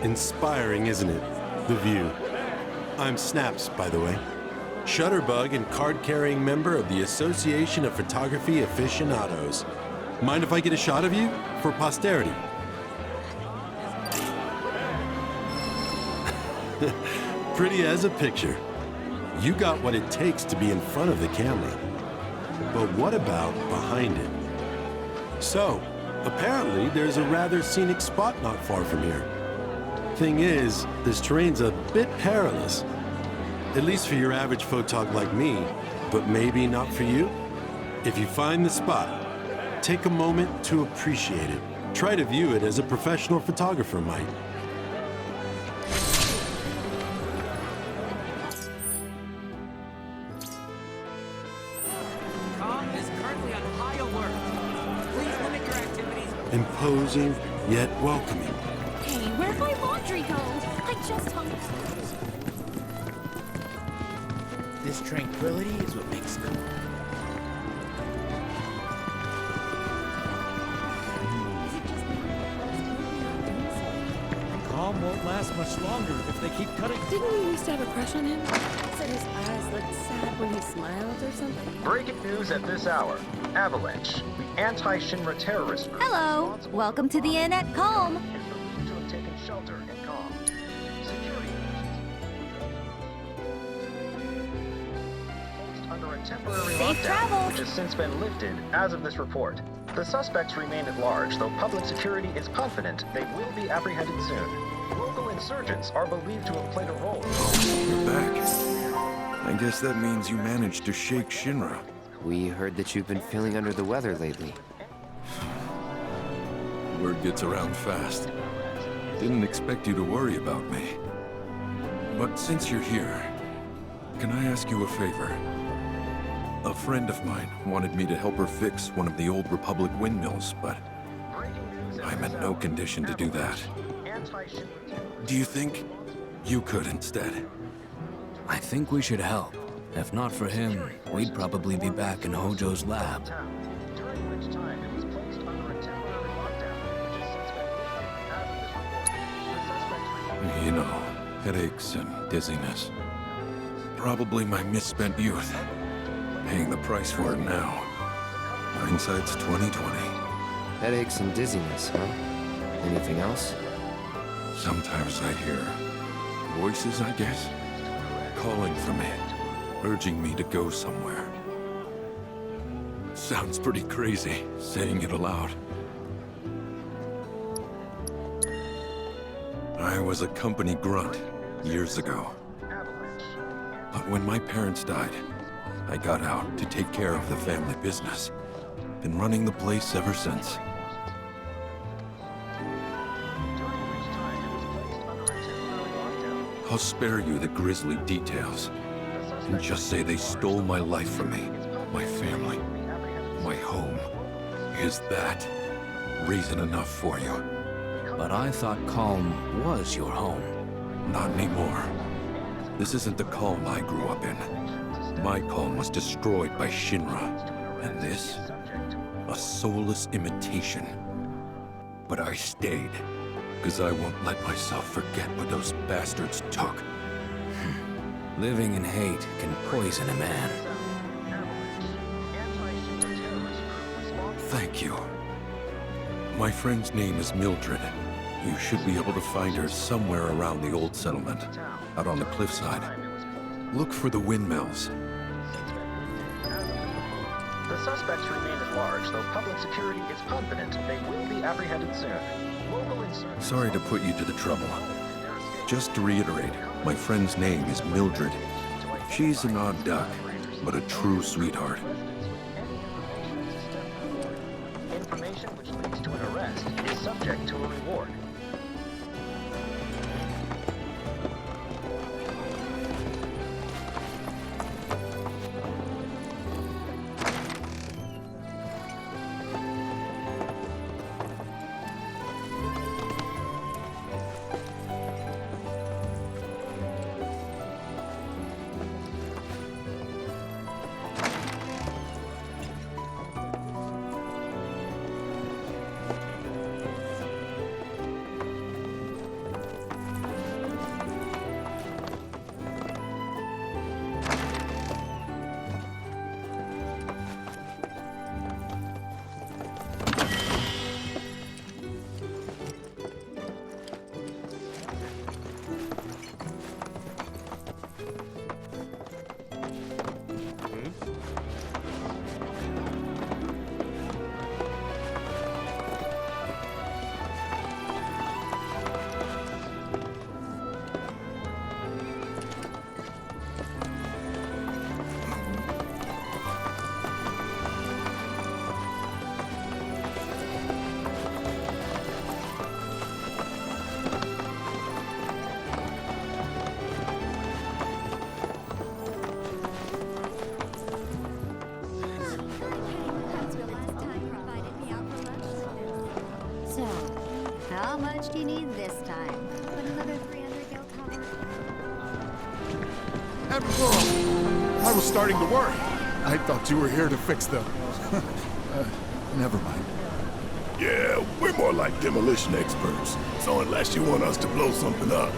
Inspiring, isn't it? The view. I'm Snaps, by the way. Shutterbug and card-carrying member of the Association of Photography Aficionados. Mind if I get a shot of you? For posterity. Pretty as a picture. You got what it takes to be in front of the camera. But what about behind it? So, apparently there's a rather scenic spot not far from here. Thing is, this terrain's a bit perilous. At least for your average photog like me, but maybe not for you. If you find the spot, take a moment to appreciate it. Try to view it as a professional photographer might. Imposing, yet welcoming. Hey, where'd my laundry go? I just hung... This tranquility is what makes it. Calm won't last much longer if they keep cutting. Didn't you used to have a crush on him? Said his eyes looked sad when he smiled or something? Breaking news at this hour. Avalanche, the anti-Shinra terrorist group. Hello. Welcome to the inn at Calm. Is believed to have taken shelter in Calm. Security placed under a temporary Safe lockdown, travels. which has since been lifted as of this report. The suspects remain at large, though public security is confident they will be apprehended soon. Local insurgents are believed to have played a role. You're back. I guess that means you managed to shake Shinra. We heard that you've been feeling under the weather lately. Word gets around fast. Didn't expect you to worry about me. But since you're here, can I ask you a favor? A friend of mine wanted me to help her fix one of the old Republic windmills, but I'm in no condition to do that. Do you think you could instead? I think we should help. If not for him, we'd probably be back in Hojo's lab. During which time it was placed under a temporary lockdown, which has since been lifted. As of this report, the suspects remain... You know, headaches and dizziness. Probably my misspent youth. Paying the price for it now. Hindsight's 20/20. Headaches and dizziness, huh? Anything else? Sometimes I hear voices, I guess, calling for me, urging me to go somewhere. Sounds pretty crazy, saying it aloud. I was a company grunt years ago. But when my parents died, I got out to take care of the family business. Been running the place ever since. I'll spare you the grisly details, and just say they stole my life from me, my family, my home. Is that reason enough for you? But I thought Calm was your home. Not anymore. This isn't the Calm I grew up in. My Calm was destroyed by Shinra, and this, a soulless imitation. But I stayed, because I won't let myself forget what those bastards took. Living in hate can poison a man. Thank you. My friend's name is Mildred. You should be able to find her somewhere around the old settlement, out on the cliffside. Look for the windmills. The suspects remain at large, though public security is confident they will be apprehended soon. Local insurgents... Sorry to put you to the trouble. Just to reiterate, my friend's name is Mildred. She's an odd duck, but a true sweetheart. Information which leads to an arrest is subject to a reward. much do you need this time? Put another 300 gil tower. Admiral! I was starting to worry. I thought you were here to fix them. Never mind. Yeah, we're more like demolition experts. So unless you want us to blow something up...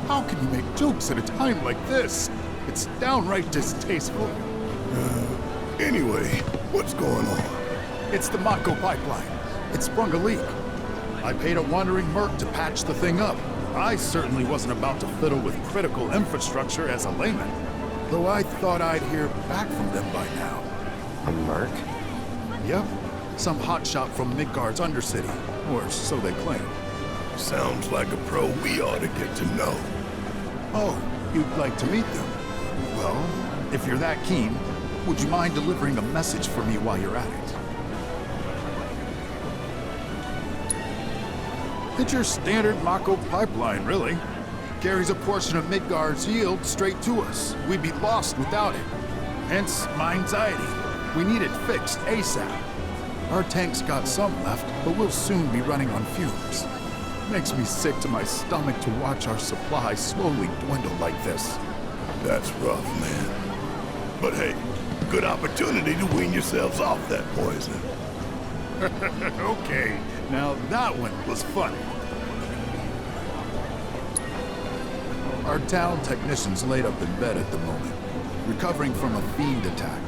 How can you make jokes at a time like this? It's downright distasteful. Anyway, what's going on? It's the Mako pipeline. It sprung a leak. I paid a wandering merc to patch the thing up. I certainly wasn't about to fiddle with critical infrastructure as a layman. Though I thought I'd hear back from them by now. A merc? Yep. Some hotshot from Midgard's Undercity. Or so they claim. Sounds like a pro we ought to get to know. Oh, you'd like to meet them? Well, if you're that keen, would you mind delivering a message for me while you're at it? It's your standard Mako pipeline, really. Carries a portion of Midgard's yield straight to us. We'd be lost without it. Hence, my anxiety. We need it fixed ASAP. Our tank's got some left, but we'll soon be running on fumes. Makes me sick to my stomach to watch our supply slowly dwindle like this. That's rough, man. But hey, good opportunity to wean yourselves off that poison. Okay, now that one was funny. Our town technician's laid up in bed at the moment, recovering from a fiend attack.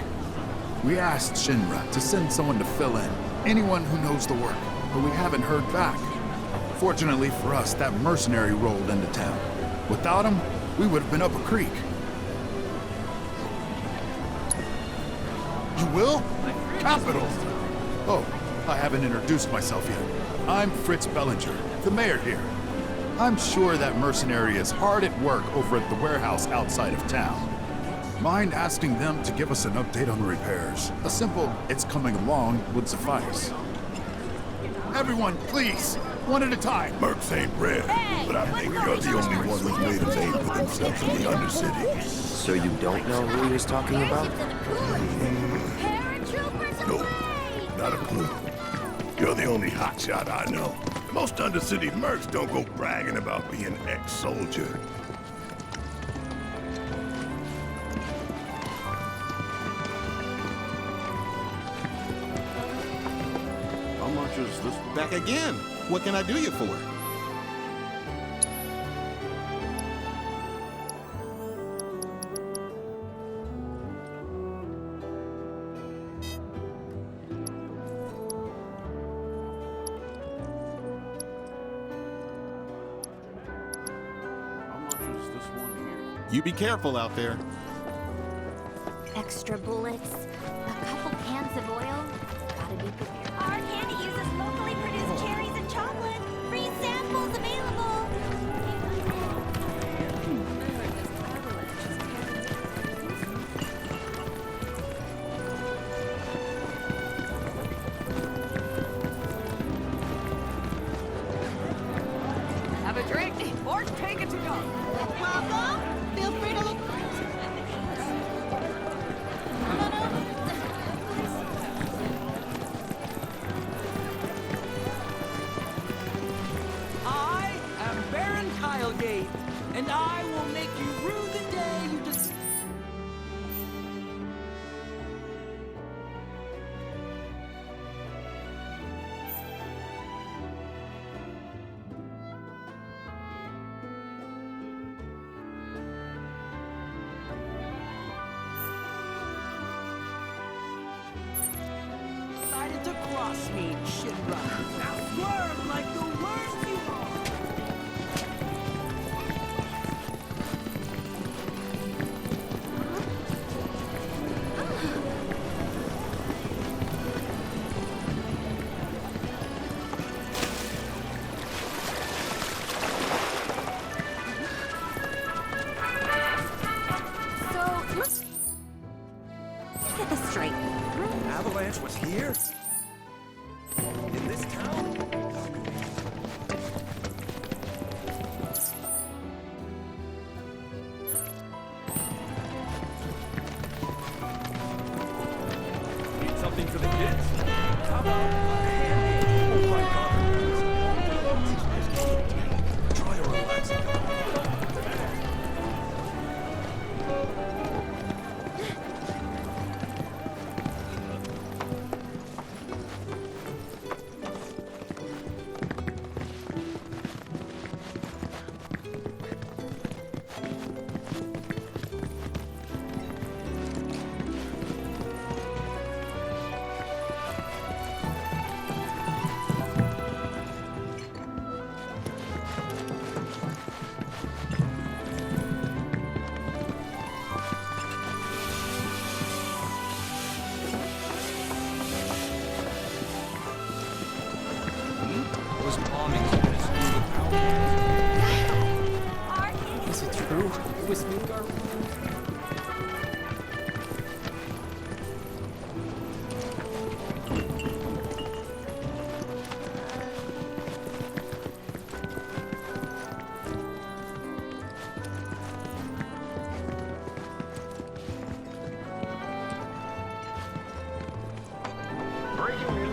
We asked Shinra to send someone to fill in, anyone who knows the work, but we haven't heard back. Fortunately for us, that mercenary rolled into town. Without him, we would have been up a creek. You will? Capital! Oh, I haven't introduced myself yet. I'm Fritz Bellinger, the mayor here. I'm sure that mercenary is hard at work over at the warehouse outside of town. Mind asking them to give us an update on the repairs? A simple, "it's coming along" would suffice. Everyone, please! One at a time. Mercs ain't rare, but I think you're the only one who's made a name for themselves in the Undercity. So you don't know who he was talking about? Nope, not a clue. You're the only hotshot I know. Most Undercity mercs don't go bragging about being ex-soldier. How much is this? Back again. What can I do you for? You be careful out there. Extra bullets, a couple cans of oil. Gotta be prepared. Our candy uses locally produced cherries and chocolate. Free samples available. Have a drink or take it to go. Welcome. Feel free to look. I am Baron Kylegate, and I will make you rue the day you just. Decided to cross me, Shinra. Now swerve like the worm you are. So, let's get this straight. Avalanche was here? In this town? Need something for the kids? How about a handy? Oh my God.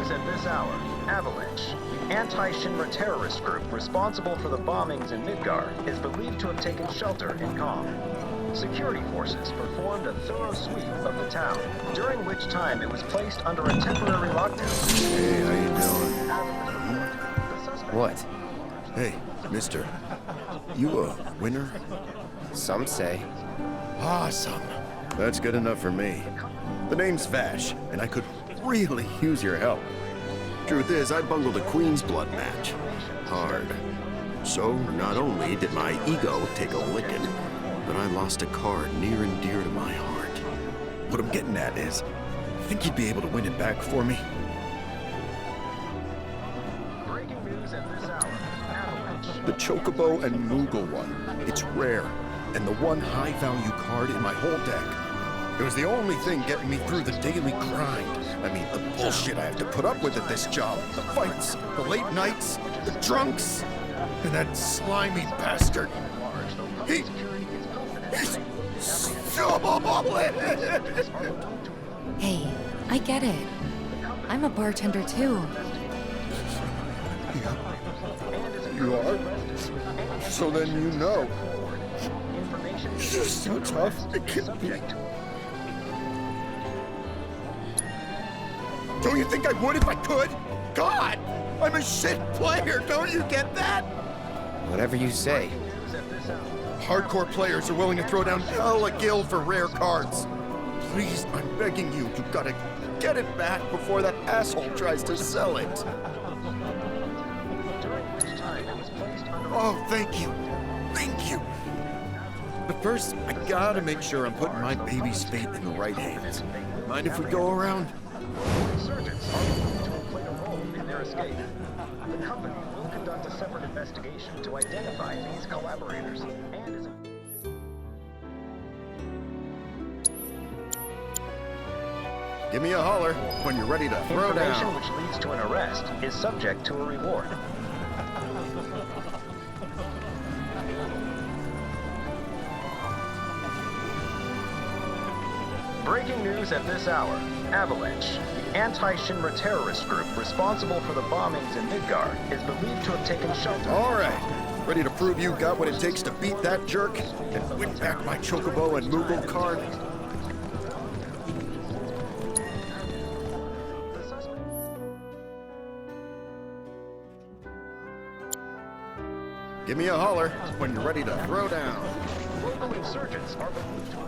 news at this hour. Avalanche, the anti-Shinra terrorist group responsible for the bombings in Midgar, is believed to have taken shelter in Kong. Security forces performed a thorough sweep of the town, during which time it was placed under a temporary lockdown. Hey, how you doing? What? Hey, mister. You a winner? Some say. Awesome. That's good enough for me. The name's Vash, and I could really use your help. Truth is, I bungled a Queen's Blood match. Hard. So, not only did my ego take a licking, but I lost a card near and dear to my heart. What I'm getting at is, think you'd be able to win it back for me? Breaking news at this hour. Avalanche. The Chocobo and Moogle one. It's rare, and the one high-value card in my whole deck. It was the only thing getting me through the daily grind. I mean, the bullshit I have to put up with at this job. The fights, the late nights, the drunks, and that slimy bastard. He's solid! Hey, I get it. I'm a bartender too. You are? So then you know. You're so tough to compete. Don't you think I would if I could? God! I'm a shit player, don't you get that? Whatever you say. Hardcore players are willing to throw down hell a gill for rare cards. Please, I'm begging you, you gotta get it back before that asshole tries to sell it. Oh, thank you. Thank you. But first, I gotta make sure I'm putting my baby's fate in the right hands. Mind if we go around? Insurgents are believed to have played a role in their escape. The company will conduct a separate investigation to identify these collaborators and is... Give me a holler when you're ready to throw Information down. which leads to an arrest is subject to a reward. Breaking news at this hour. Avalanche, the anti-Shinra terrorist group responsible for the bombings in Midgar, is believed to have taken shelter. All right. Ready to prove you got what it takes to beat that jerk and win back my Chocobo and Moogle card? Give me a holler when you're ready to throw down. Local insurgents are believed to have...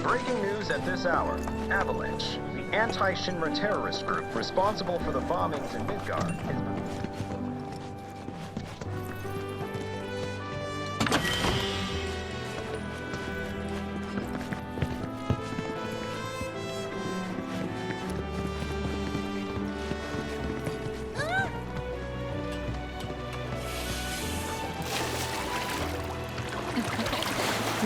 Breaking news at this hour. Avalanche, the anti-Shinra terrorist group responsible for the bombings in Midgar, is...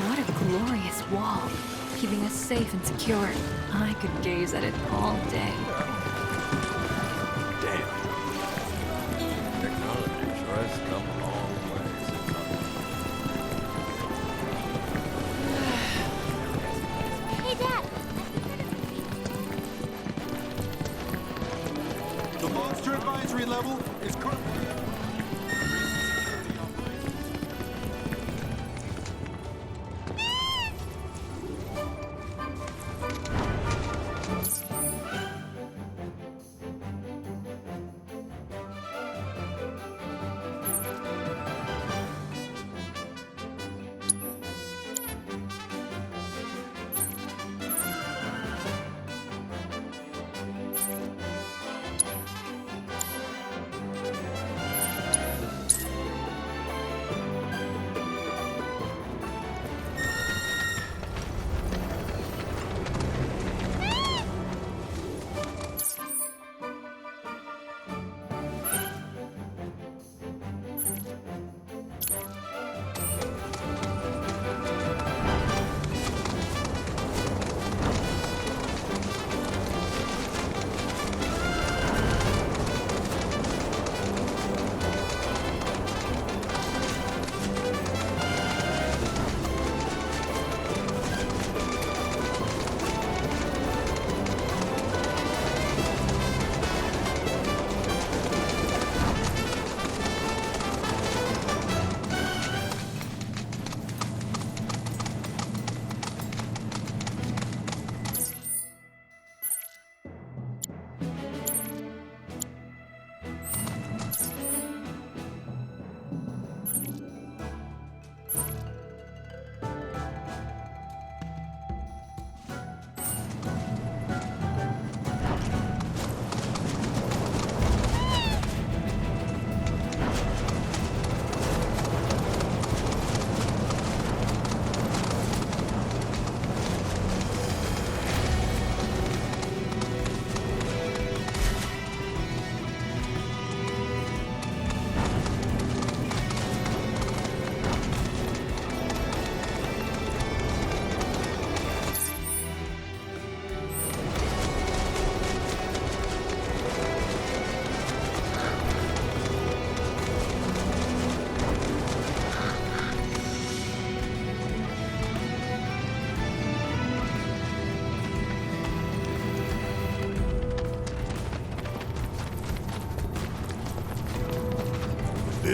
What a glorious wall, keeping us safe and secure. I could gaze at it all day. Damn. Technology sure has come a long way since Hey, Dad. The monster advisory level is currently...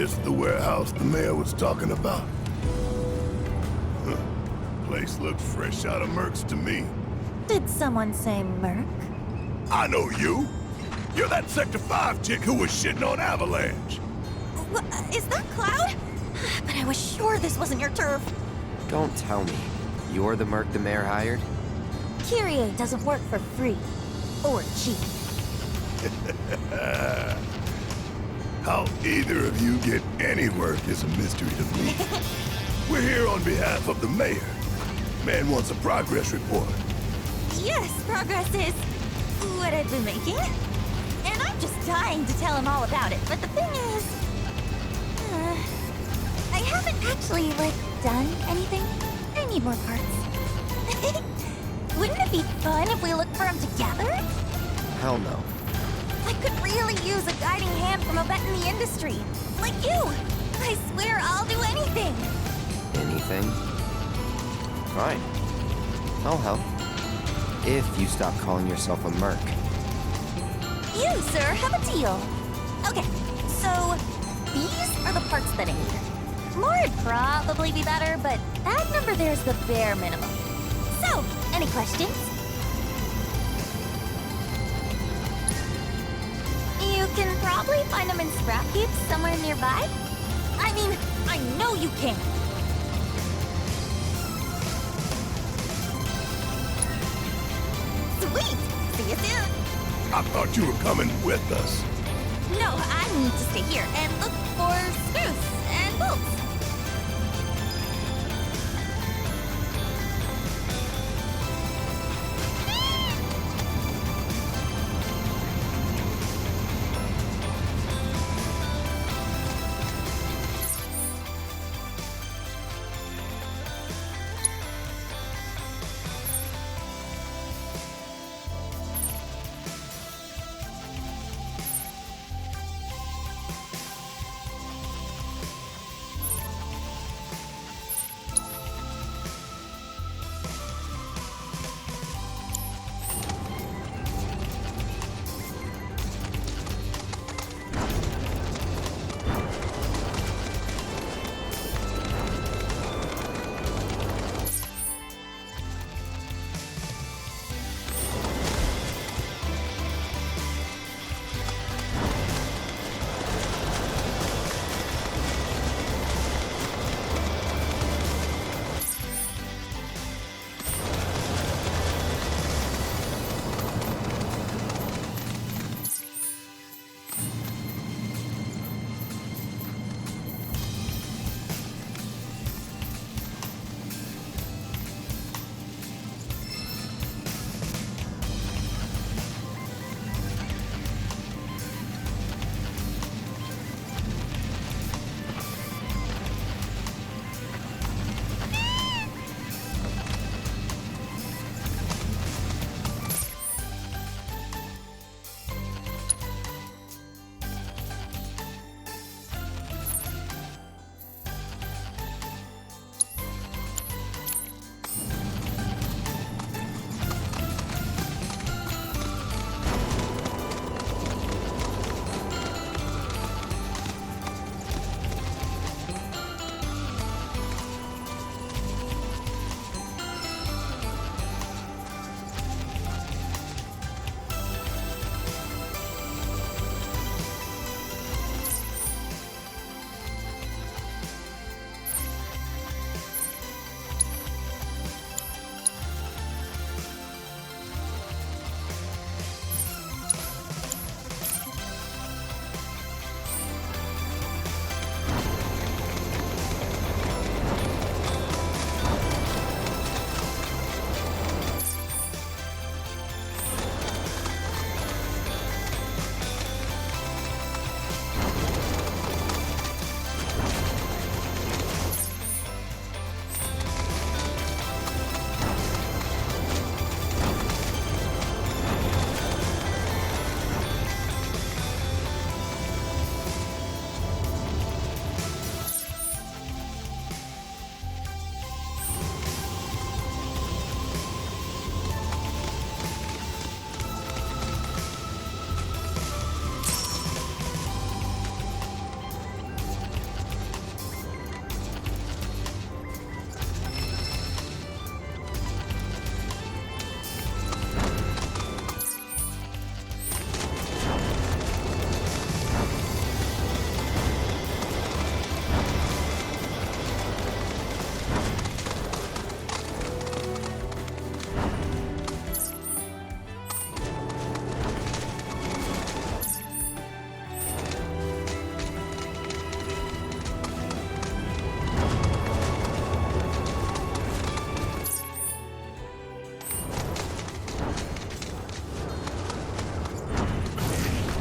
This the warehouse the mayor was talking about? Huh. Place looks fresh out of Merc's to me. Did someone say Merc? I know you. You're that Sector 5 chick who was shitting on Avalanche. What, is that Cloud? But I was sure this wasn't your turf. Don't tell me. You're the merc the mayor hired? Kyrie doesn't work for free. Or cheap. How either of you get any work is a mystery to me. We're here on behalf of the mayor. Man wants a progress report. Yes, progress is what I've been making. And I'm just dying to tell him all about it. But the thing is, I haven't actually, done anything. I need more parts. Wouldn't it be fun if we looked for them together? Hell no. I could really use a guiding hand from a vet in the industry. Like you. I swear I'll do anything. Anything? Fine. I'll help. If you stop calling yourself a merc. You, sir, have a deal. Okay, so these are the parts that I need. More would probably be better, but that number there's the bare minimum. So, any questions? You can probably find them in scrap heaps somewhere nearby. I mean, I know you can. Sweet! See you soon! I thought you were coming with us. No, I need to stay here and look for screws and bolts.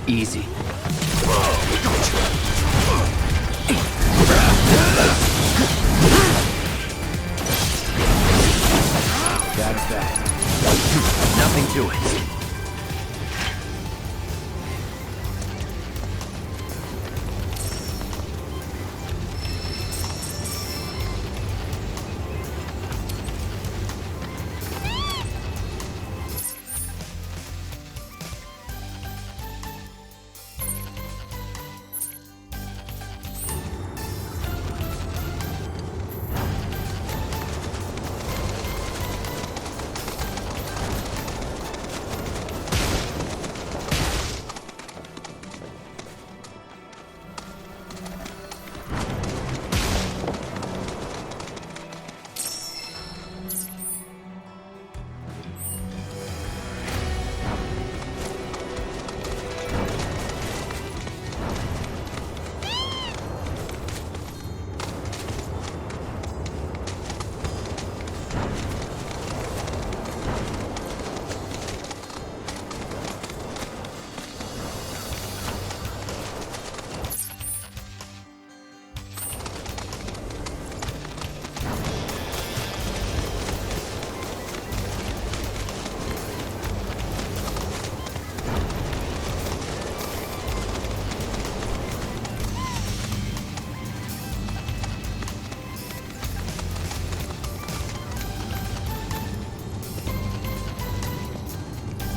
Easy. That's that. Nothing to it.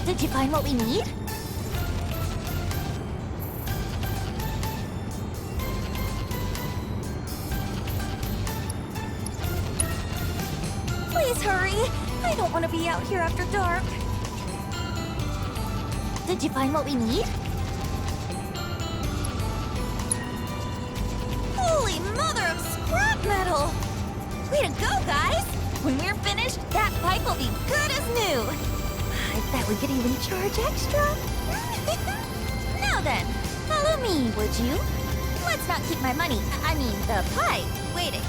Did you find what we need? Please hurry! I don't want to be out here after dark. Did you find what we need? Holy mother of scrap metal! Way to go, guys! When we're finished, that pipe will be good as new. I bet we could even charge extra. Now then, follow me, would you? Let's not keep my money, I mean the pipe, waiting.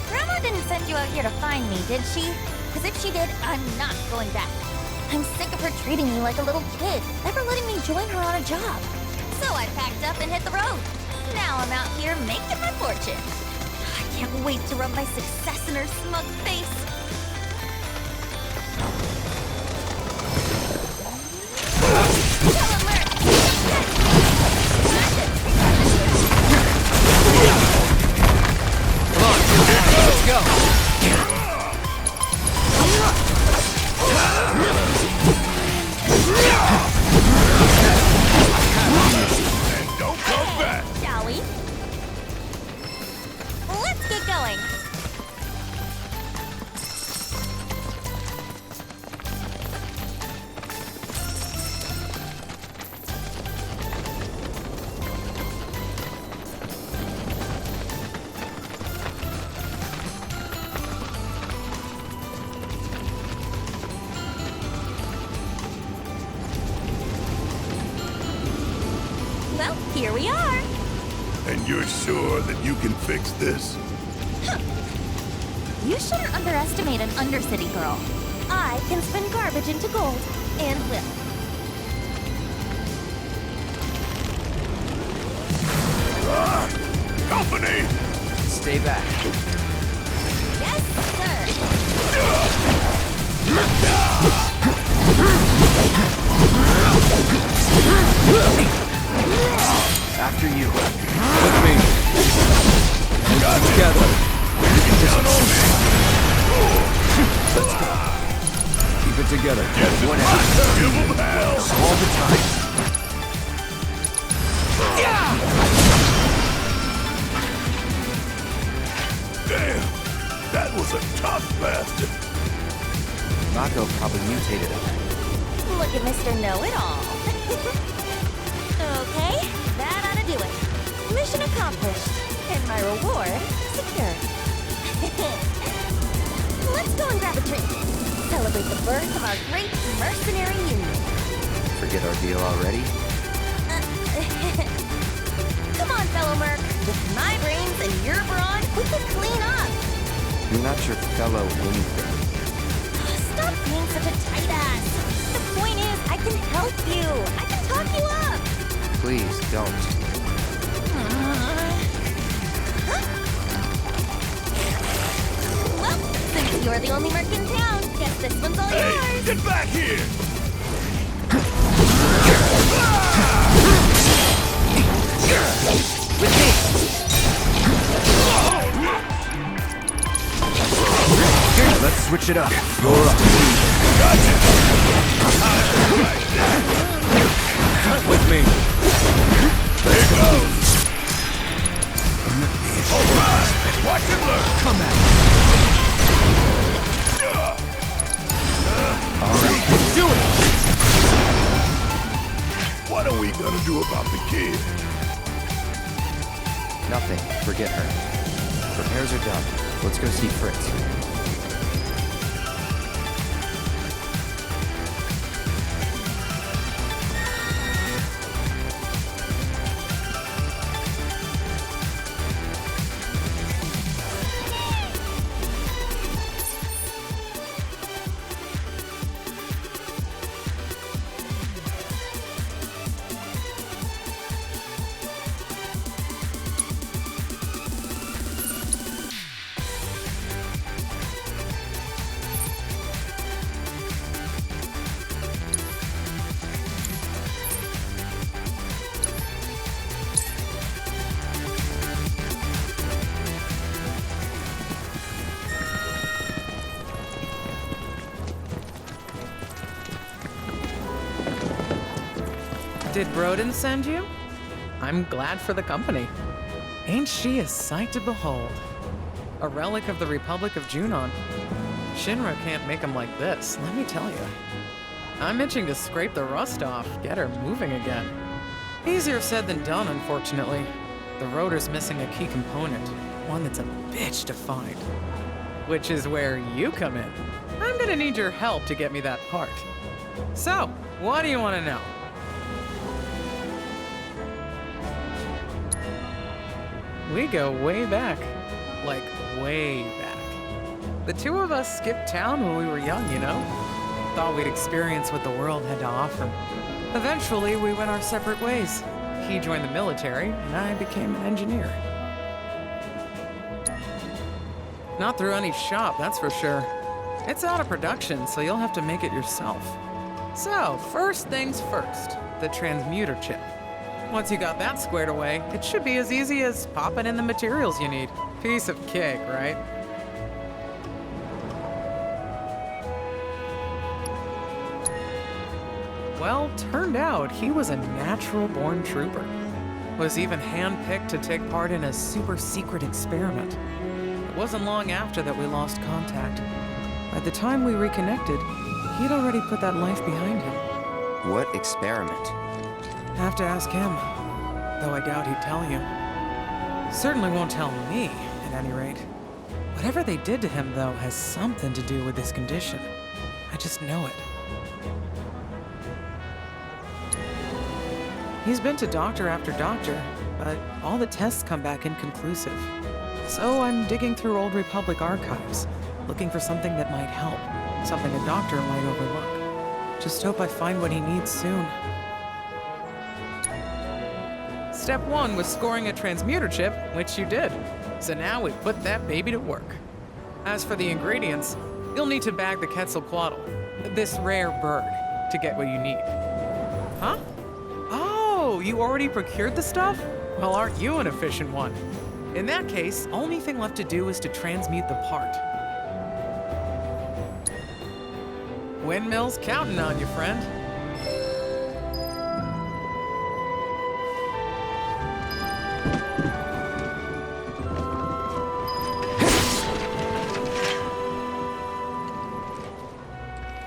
Grandma didn't send you out here to find me, did she? Because if she did, I'm not going back. I'm sick of her treating me like a little kid, never letting me join her on a job. So I packed up and hit the road. Now I'm out here making my fortune. I can't wait to rub my success in her smug face. Come on, let's go. And don't come back! Shall we? Let's get going. Well, here we are. And you're sure that you can fix this? You shouldn't underestimate an Undercity girl. I can spin garbage into gold, and will. Company! Stay back. Yes, sir. After you. With me. And together. Let's go. Keep it together. One out. Give them hell! All the time. Damn! That was a tough bastard. Mako probably mutated him. Look at Mr. Know-It-All. Okay, that ought to do it. Mission accomplished. And my reward secure. Let's go and grab a drink. Celebrate the birth of our great mercenary union. Forget our deal already? Come on, fellow Merc. With my brains and your brawn, we could clean up. I'm not your fellow anything. Stop being such a tight ass. The point is, I can help you. I can talk you up. Please don't. Well, since you're the only Merc in town, guess this one's all yours. Get back here! With me! Here, let's switch it up. You're up. Gotcha! With me. There goes! Alright! Watch and learn! Come at Alright, let's do it! What are we gonna do about the kid? Nothing. Forget her. Repairs are done. Let's go see Fritz. Did Broden send you? I'm glad for the company. Ain't she a sight to behold? A relic of the Republic of Junon. Shinra can't make 'em like this, let me tell you. I'm itching to scrape the rust off, get her moving again. Easier said than done, unfortunately. The rotor's missing a key component, one that's a bitch to find. Which is where you come in. I'm gonna need your help to get me that part. So, what do you want to know? We go way back. Like, way back. The two of us skipped town when we were young, you know? Thought we'd experience what the world had to offer. Eventually, we went our separate ways. He joined the military, and I became an engineer. Not through any shop, that's for sure. It's out of production, so you'll have to make it yourself. So, first things first, the transmuter chip. Once you got that squared away, it should be as easy as popping in the materials you need. Piece of cake, right? Well, turned out he was a natural-born trooper. Was even handpicked to take part in a super-secret experiment. It wasn't long after that we lost contact. By the time we reconnected, he'd already put that life behind him. What experiment? Have to ask him, though I doubt he'd tell you. Certainly won't tell me, at any rate. Whatever they did to him, though, has something to do with this condition. I just know it. He's been to doctor after doctor, but all the tests come back inconclusive. So I'm digging through old Republic archives, looking for something that might help, something a doctor might overlook. Just hope I find what he needs soon. Step 1 was scoring a transmuter chip, which you did. So now we put that baby to work. As for the ingredients, you'll need to bag the Quetzalcoatl, this rare bird, to get what you need. Huh? Oh, you already procured the stuff? Well, aren't you an efficient one? In that case, only thing left to do is to transmute the part. Windmill's counting on you, friend.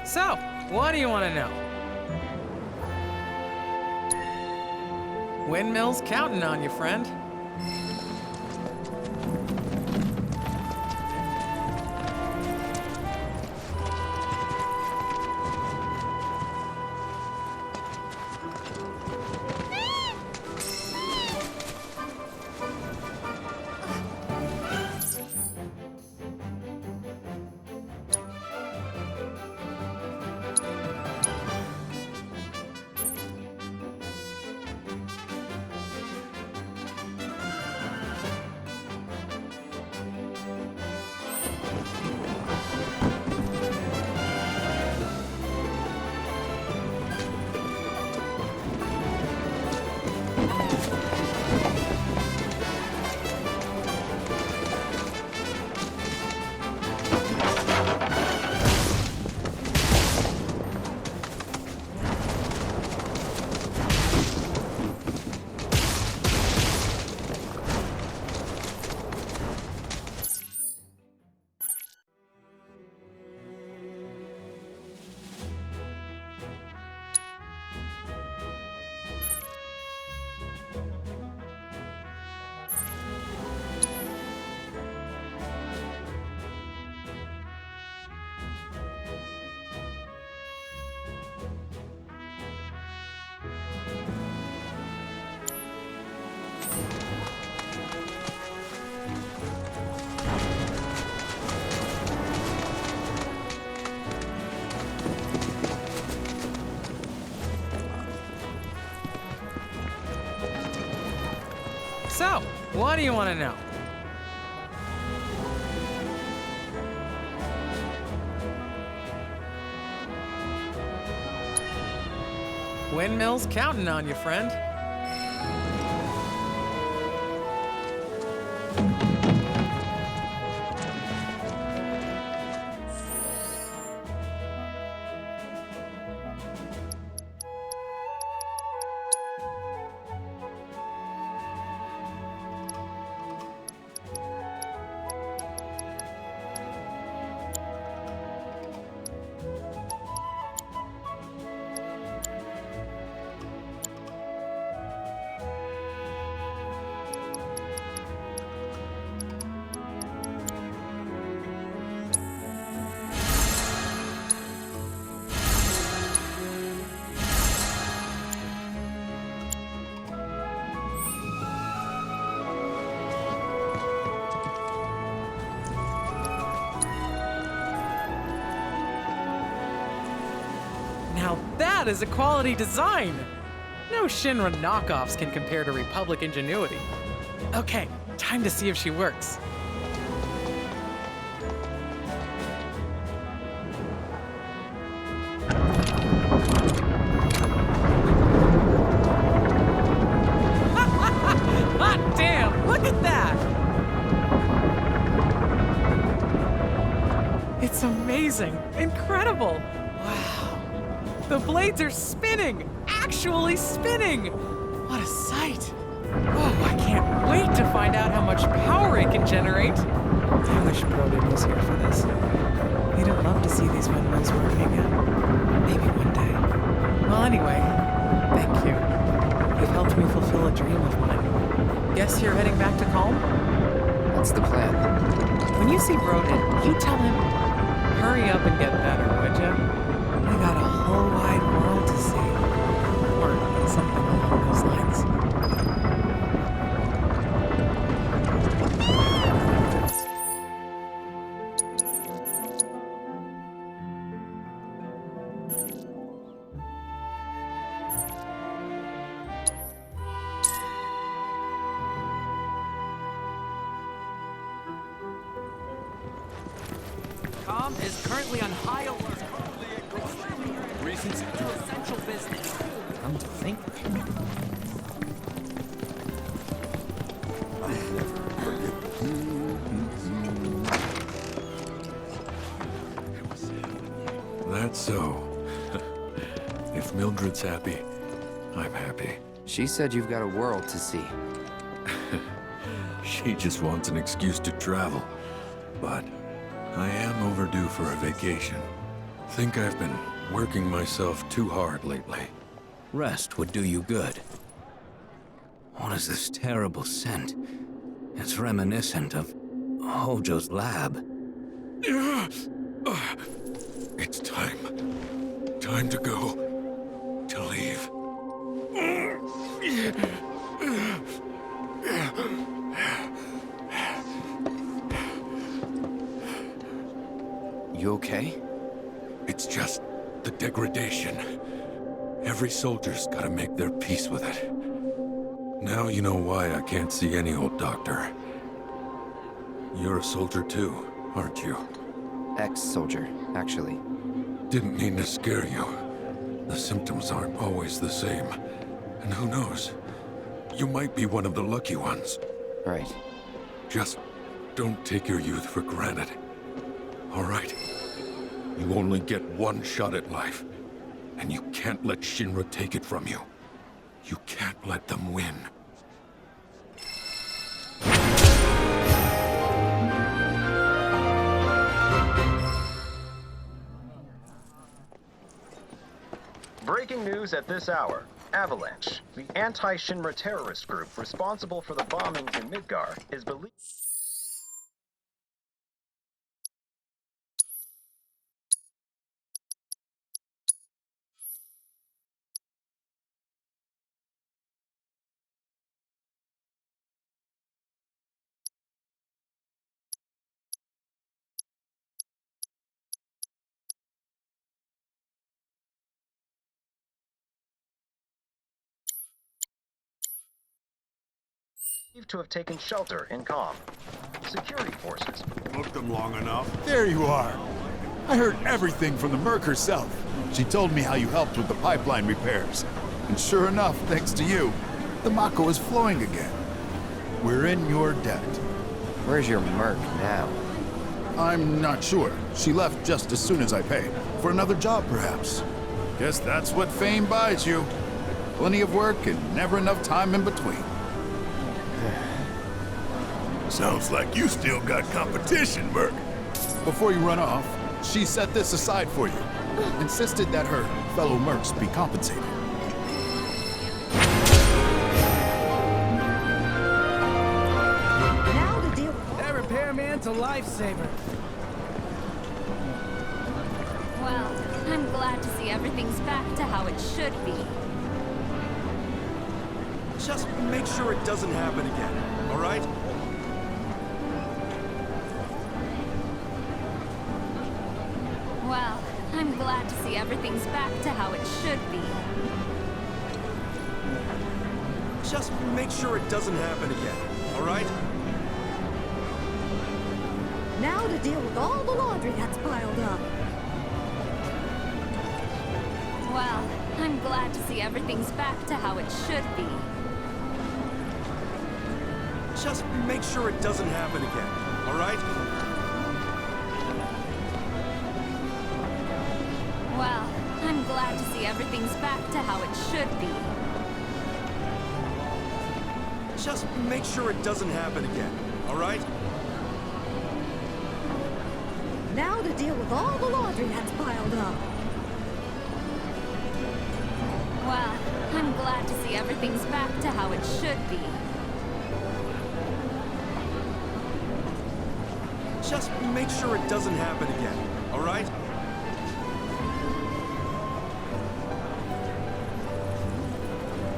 So, what do you want to know? Windmill's counting on you, friend. So, what do you want to know? Windmill's counting on you, friend. Now that is a quality design! No Shinra knockoffs can compare to Republic ingenuity. Okay, time to see if she works. Hot damn, look at that! It's amazing, incredible! Wow. The blades are spinning! Actually spinning! What a sight! Oh, I can't wait to find out how much power it can generate! I wish Broden was here for this. He'd have loved to see these windmills working again. Maybe one day. Well, anyway, thank you. You've helped me fulfill a dream of mine. Guess you're heading back to Calm? What's the plan? When you see Broden, you tell him, hurry up and get better, would ya? We got a whole wide world to see. Or something along those lines. Com is currently on high alert. Reasons to essential business. Come to think. That's so. If Mildred's happy, I'm happy. She said you've got a world to see. She just wants an excuse to travel. But I am overdue for a vacation. Think I've been working myself too hard lately. Rest would do you good. What is this terrible scent? It's reminiscent of Hojo's lab. It's time. Time to go. To leave. You okay? It's just the degradation. Every soldier's gotta make their peace with it. Now you know why I can't see any old doctor. You're a soldier too, aren't you? Ex-soldier, actually. Didn't mean to scare you. The symptoms aren't always the same. And who knows? You might be one of the lucky ones. Right. Just don't take your youth for granted. All right? You only get one shot at life. And you can't let Shinra take it from you. You can't let them win. Breaking news at this hour. Avalanche, the anti-Shinra terrorist group responsible for the bombings in Midgar, is believed... believed to have taken shelter in calm. Security forces. Booked them long enough. There you are. I heard everything from the Merc herself. She told me how you helped with the pipeline repairs. And sure enough, thanks to you, the Mako is flowing again. We're in your debt. Where's your Merc now? I'm not sure. She left just as soon as I paid. For another job, perhaps. Guess that's what fame buys you. Plenty of work and never enough time in between. Sounds like you still got competition, Merc. Before you run off, she set this aside for you. Insisted that her fellow Mercs be compensated. Now to deal with that repairman's a lifesaver. Well, I'm glad to see everything's back to how it should be. Just make sure it doesn't happen again, all right? Well, I'm glad to see everything's back to how it should be. Just make sure it doesn't happen again, all right? Now to deal with all the laundry that's piled up. Well, I'm glad to see everything's back to how it should be. Just make sure it doesn't happen again, all right? Well, I'm glad to see everything's back to how it should be. Just make sure it doesn't happen again, all right? Now to deal with all the laundry that's piled up. Well, I'm glad to see everything's back to how it should be. Just make sure it doesn't happen again, all right?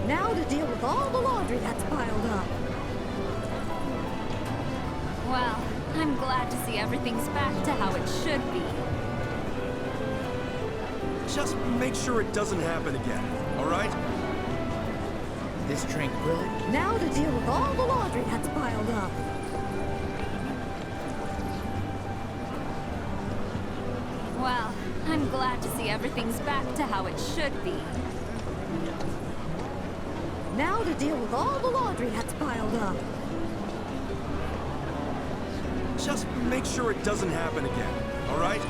Now to deal with all the laundry that's piled up. Well, I'm glad to see everything's back to how it should be. Just make sure it doesn't happen again, all right? This tranquility. Now to deal with all the laundry that's piled up. Well, I'm glad to see everything's back to how it should be. Now to deal with all the laundry that's piled up. Just make sure it doesn't happen again, all right?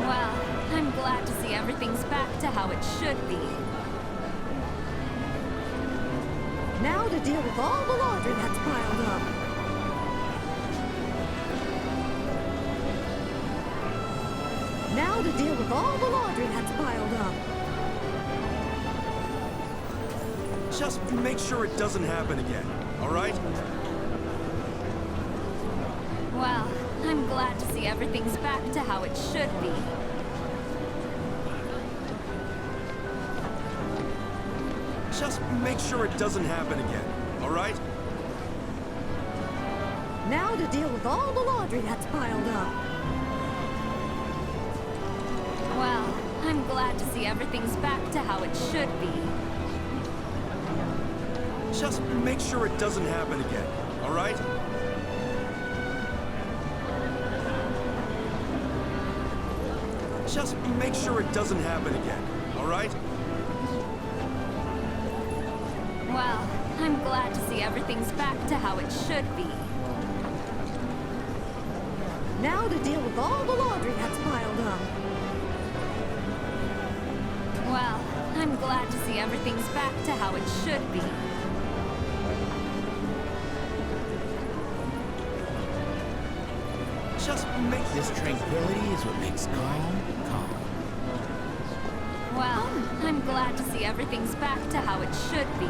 Well, I'm glad to see everything's back to how it should be. Now to deal with all the laundry that's piled up. Now to deal with all the laundry that's piled up. Just make sure it doesn't happen again, all right? Well, I'm glad to see everything's back to how it should be. Just make sure it doesn't happen again, all right? Now to deal with all the laundry that's piled up. Well, I'm glad to see everything's back to how it should be. Just make sure it doesn't happen again, all right? Just make sure it doesn't happen again, all right? Well, I'm glad to see everything's back to how it should be. Now to deal with all the laundry that's piled up. Well, I'm glad to see everything's back to how it should be. Just make This tranquility is what makes calm, calm. Well, I'm glad to see everything's back to how it should be.